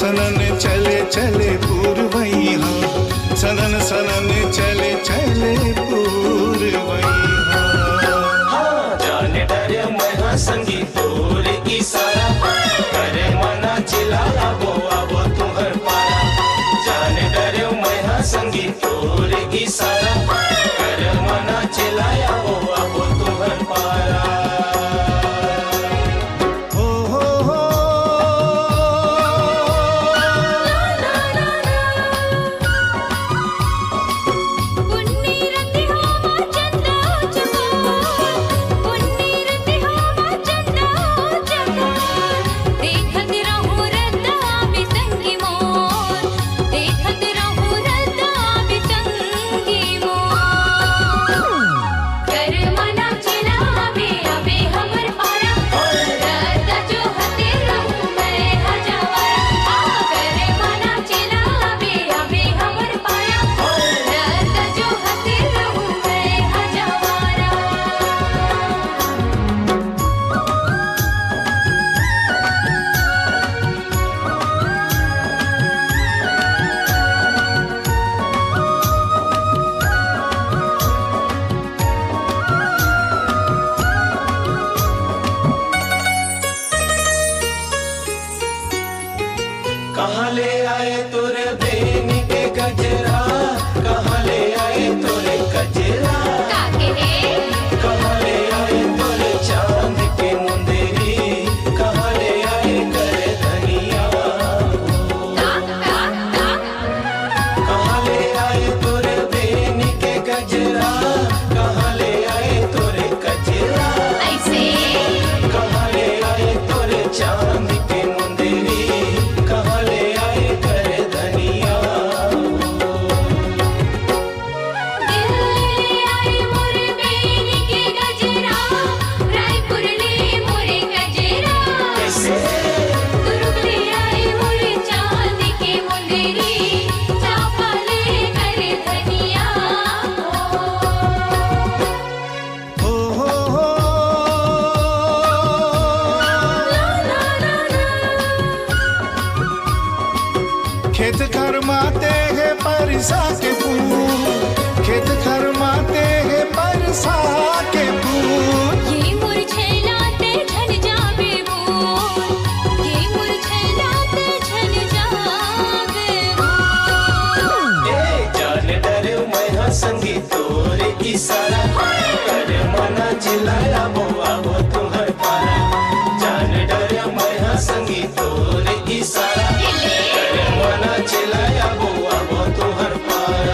सनन चले चले पूर्वैया, सनन सनन चले चले पूर्वैया। जाने डरे मैं संगी तोर इशारा, करे मना चिल्ला वो तुम्हार पारा। जाने डरे मैं संगी तोर इशारा, करे मना चिल्लाया वो तुम्हार पारा। कहाँ ले आए तोरे बेनी के गजरा, कहाँ ले आए तोरे गजरा, कहाँ ले आए तोरे चांद के मुंदेरी, कहाँ ले आए करे धनिया। कहाँ ले आए तोरे बेनी के गजरा, कहाँ ले आए तोरे गजरा, कहाँ ले आए तोरे चांद के मुंदेरी, कहाँ ले आए करे धनिया। दिल्ली आए मोरे बेनी के गजरा, रायपुर ले मोरे गजरा, कैसे दुर्ग ले आए मोरे चांद के मुंदेरी, चापा ले करे धनिया। हो खेत खरमाते हैं परसा के फूल, खेत खरमाते हैं परसा के फूल। ये मुरझाते झड़ जावे फूल, ये मुरझाते झड़ जावे फूल। जाने डरे मैं संगी तोरे इशारा, करे मना चिल्लाया वो तुम्हार पारा। जाने डरे मैं संगी तोरे इशारा, करे मना चिल्लाया वो तुम्हार पारा।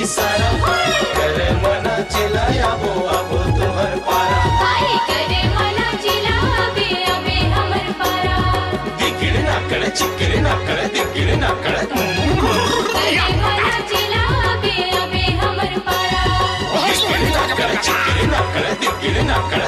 इशारा करे मना चिल्लाया वो अब तुहर पारा हाय करे मना जिला अबे अबे हमर पारा दिगिड़ ना कर चिकड़ ना कर दिगिड़ ना कर करे मना जिला अबे अबे हमर पारा दिगिड़ ना कर चिकड़ ना कर दिगिड़ ना कर